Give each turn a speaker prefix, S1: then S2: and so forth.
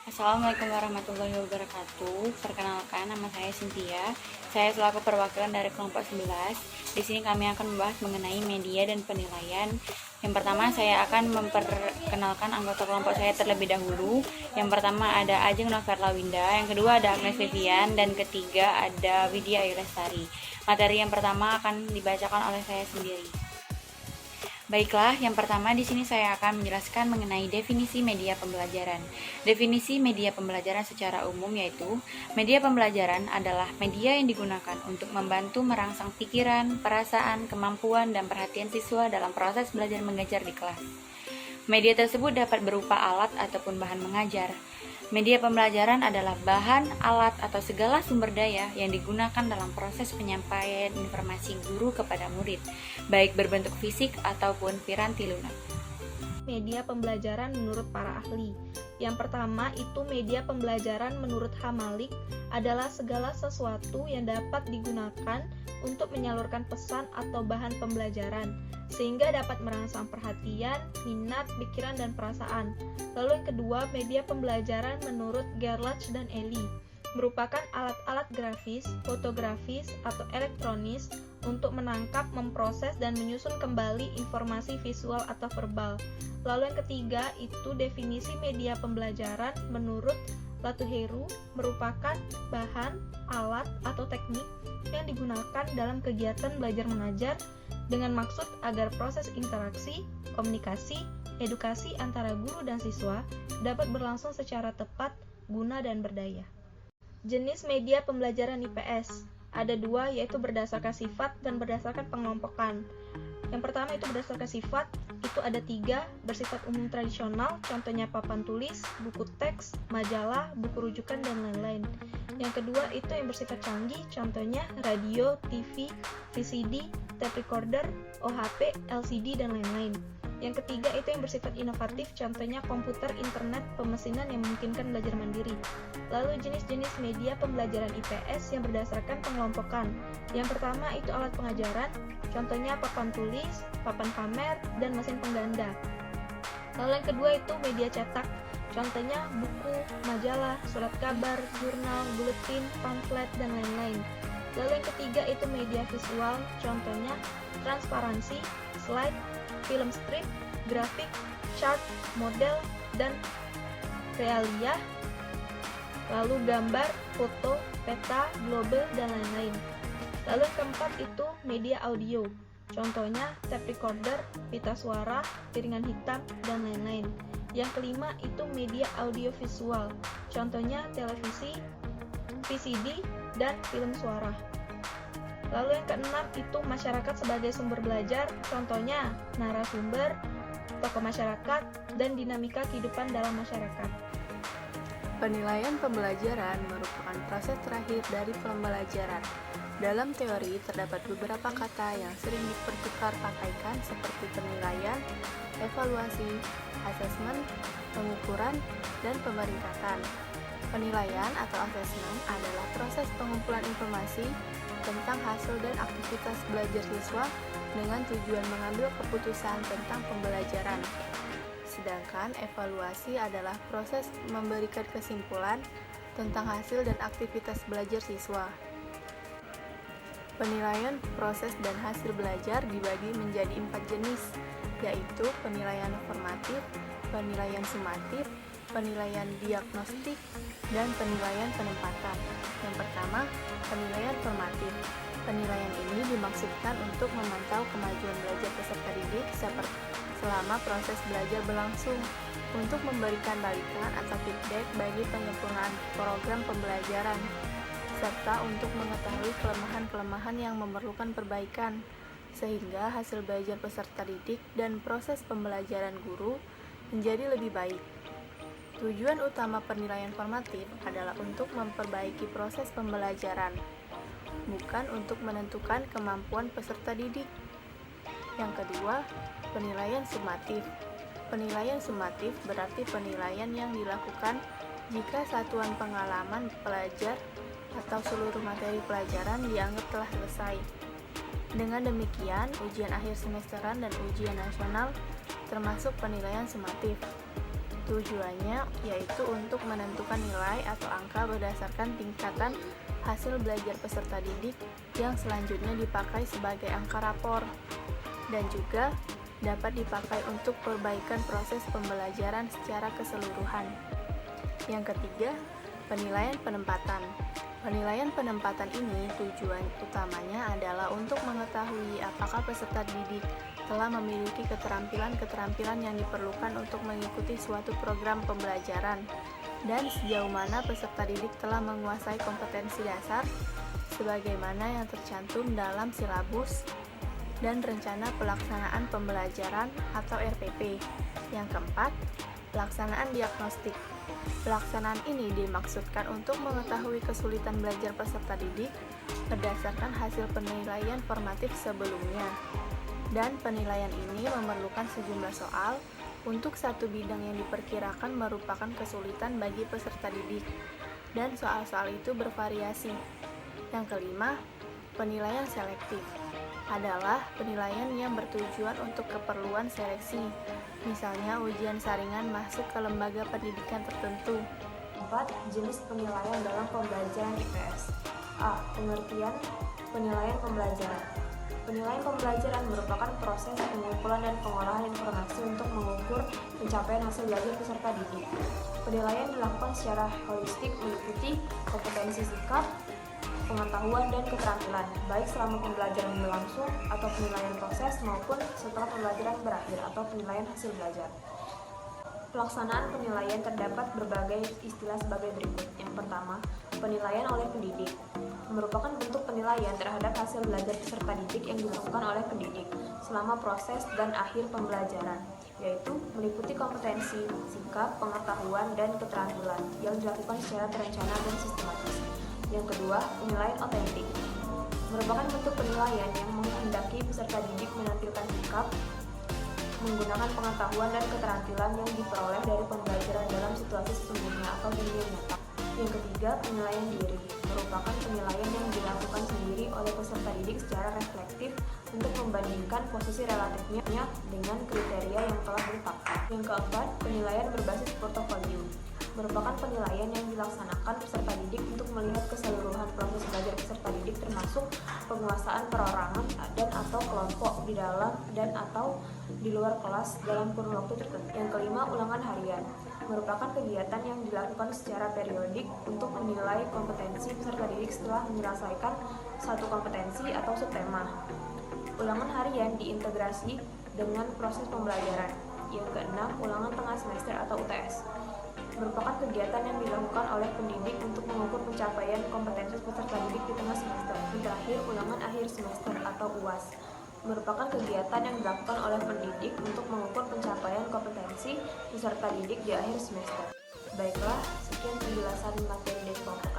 S1: Assalamualaikum warahmatullahi wabarakatuh. Perkenalkan, nama saya Cynthia. Saya selaku perwakilan dari kelompok 11. Di sini kami akan membahas mengenai media dan penilaian. Yang pertama, saya akan memperkenalkan anggota kelompok saya terlebih dahulu. Yang pertama ada Ajeng Noverla Winda, yang kedua ada Agnes Vivian, dan ketiga ada Widya Ayu Lestari. Materi yang pertama akan dibacakan oleh saya sendiri. Baiklah, yang pertama di sini saya akan menjelaskan mengenai definisi media pembelajaran. Definisi media pembelajaran secara umum yaitu media pembelajaran adalah media yang digunakan untuk membantu merangsang pikiran, perasaan, kemampuan, dan perhatian siswa dalam proses belajar mengajar di kelas. Media tersebut dapat berupa alat ataupun bahan mengajar. Media pembelajaran adalah bahan, alat, atau segala sumber daya yang digunakan dalam proses penyampaian informasi guru kepada murid, baik berbentuk fisik ataupun piranti lunak.
S2: Media pembelajaran menurut para ahli. Yang pertama itu media pembelajaran menurut H. Malik adalah segala sesuatu yang dapat digunakan untuk menyalurkan pesan atau bahan pembelajaran sehingga dapat merangsang perhatian, minat, pikiran, dan perasaan. Lalu yang kedua, media pembelajaran menurut Gerlach dan Eli merupakan alat-alat grafis, fotografis, atau elektronis untuk menangkap, memproses, dan menyusun kembali informasi visual atau verbal. Lalu yang ketiga itu definisi media pembelajaran menurut Latuheru merupakan bahan, alat, atau teknik yang digunakan dalam kegiatan belajar mengajar dengan maksud agar proses interaksi, komunikasi, edukasi antara guru dan siswa dapat berlangsung secara tepat, guna, dan berdaya. Jenis media pembelajaran IPS ada dua, yaitu berdasarkan sifat dan berdasarkan pengelompokan. Yang pertama itu berdasarkan sifat, itu ada 3, bersifat umum tradisional, contohnya papan tulis, buku teks, majalah, buku rujukan, dan lain-lain. Yang kedua itu yang bersifat canggih, contohnya radio, TV, VCD, tape recorder, OHP, LCD, dan lain-lain. Yang ketiga itu yang bersifat inovatif, contohnya komputer, internet, pemesinan yang memungkinkan belajar mandiri. Lalu jenis-jenis media pembelajaran IPS yang berdasarkan pengelompokan. Yang pertama itu alat pengajaran, contohnya papan tulis, papan pamer, dan mesin pengganda. Lalu yang kedua itu media cetak, contohnya buku, majalah, surat kabar, jurnal, buletin, pamflet, dan lain-lain. Lalu yang ketiga itu media visual, contohnya transparansi, slide, film strip, grafik, chart, model, dan realia, lalu gambar, foto, peta, globe, dan lain-lain. Lalu yang keempat itu media audio, contohnya tape recorder, pita suara, piringan hitam, dan lain-lain. Yang kelima itu media audio visual, contohnya televisi, VCD, dan film suara. Lalu yang keenam itu masyarakat sebagai sumber belajar, contohnya narasumber, tokoh masyarakat, dan dinamika kehidupan dalam masyarakat.
S3: Penilaian pembelajaran merupakan proses terakhir dari pembelajaran. Dalam teori, terdapat beberapa kata yang sering dipertukar pakaikan seperti penilaian, evaluasi, asesmen, pengukuran, dan pemeringkatan. Penilaian atau asesmen adalah proses pengumpulan informasi tentang hasil dan aktivitas belajar siswa dengan tujuan mengambil keputusan tentang pembelajaran. Sedangkan evaluasi adalah proses memberikan kesimpulan tentang hasil dan aktivitas belajar siswa. Penilaian proses dan hasil belajar dibagi menjadi 4 jenis, yaitu penilaian formatif, penilaian sumatif, penilaian diagnostik, dan penilaian penempatan. Yang pertama, penilaian formatif. Penilaian ini dimaksudkan untuk memantau kemajuan belajar peserta didik selama proses belajar berlangsung, untuk memberikan balikan atau feedback bagi penyempurnaan program pembelajaran, serta untuk mengetahui kelemahan-kelemahan yang memerlukan perbaikan, sehingga hasil belajar peserta didik dan proses pembelajaran guru menjadi lebih baik. Tujuan utama penilaian formatif adalah untuk memperbaiki proses pembelajaran, bukan untuk menentukan kemampuan peserta didik. Yang kedua, penilaian sumatif. Penilaian sumatif berarti penilaian yang dilakukan jika satuan pengalaman pelajar atau seluruh materi pelajaran dianggap telah selesai. Dengan demikian, ujian akhir semesteran dan ujian nasional termasuk penilaian sumatif. Tujuannya yaitu untuk menentukan nilai atau angka berdasarkan tingkatan hasil belajar peserta didik yang selanjutnya dipakai sebagai angka rapor, dan juga dapat dipakai untuk perbaikan proses pembelajaran secara keseluruhan. Yang ketiga, penilaian penempatan. Penilaian penempatan ini tujuan utamanya adalah untuk mengetahui apakah peserta didik telah memiliki keterampilan-keterampilan yang diperlukan untuk mengikuti suatu program pembelajaran, dan sejauh mana peserta didik telah menguasai kompetensi dasar sebagaimana yang tercantum dalam silabus dan rencana pelaksanaan pembelajaran atau RPP. Yang keempat, pelaksanaan diagnostik. Pelaksanaan ini dimaksudkan untuk mengetahui kesulitan belajar peserta didik berdasarkan hasil penilaian formatif sebelumnya. Dan penilaian ini memerlukan sejumlah soal untuk satu bidang yang diperkirakan merupakan kesulitan bagi peserta didik, dan soal-soal itu bervariasi. Yang kelima, penilaian selektif adalah penilaian yang bertujuan untuk keperluan seleksi, misalnya ujian saringan masuk ke lembaga pendidikan tertentu.
S2: 4. Jenis penilaian dalam pembelajaran IPS. A. Pengertian penilaian pembelajaran. Penilaian pembelajaran merupakan proses pengumpulan dan pengolahan informasi untuk mengukur pencapaian hasil belajar peserta didik. Penilaian dilakukan secara holistik meliputi kompetensi sikap, pengetahuan, dan keterampilan, baik selama pembelajaran berlangsung atau penilaian proses maupun setelah pembelajaran berakhir atau penilaian hasil belajar. Pelaksanaan penilaian terdapat berbagai istilah sebagai berikut. Yang pertama, penilaian oleh pendidik merupakan bentuk penilaian terhadap hasil belajar peserta didik yang dilakukan oleh pendidik selama proses dan akhir pembelajaran, yaitu meliputi kompetensi, sikap, pengetahuan, dan keterampilan yang dilakukan secara terencana dan sistematis. Yang kedua, penilaian otentik merupakan bentuk penilaian yang menghendaki peserta didik menampilkan sikap, menggunakan pengetahuan dan keterampilan yang diperoleh dari pembelajaran dalam situasi sesungguhnya atau dunia nyata. Yang ketiga, penilaian diri merupakan penilaian yang dilakukan sendiri oleh peserta didik secara reflektif untuk membandingkan posisi relatifnya dengan kriteria yang telah ditetapkan. Yang keempat, penilaian berbasis portofolio merupakan penilaian yang dilaksanakan peserta didik untuk melihat keseluruhan proses belajar peserta didik termasuk penguasaan perorangan dan atau kelompok di dalam dan atau di luar kelas dalam kurun waktu tertentu. Yang kelima, ulangan harian merupakan kegiatan yang dilakukan secara periodik untuk menilai kompetensi peserta didik setelah menyelesaikan satu kompetensi atau subtema. Ulangan harian diintegrasi dengan proses pembelajaran. Yang keenam, ulangan tengah semester atau UTS merupakan kegiatan yang dilakukan oleh pendidik untuk mengukur pencapaian kompetensi peserta didik di tengah semester. Yang terakhir, ulangan akhir semester atau UAS merupakan kegiatan yang dilakukan oleh pendidik untuk mengukur pencapaian kompetensi peserta didik di akhir semester. Baiklah, sekian penjelasan materi dari kelompok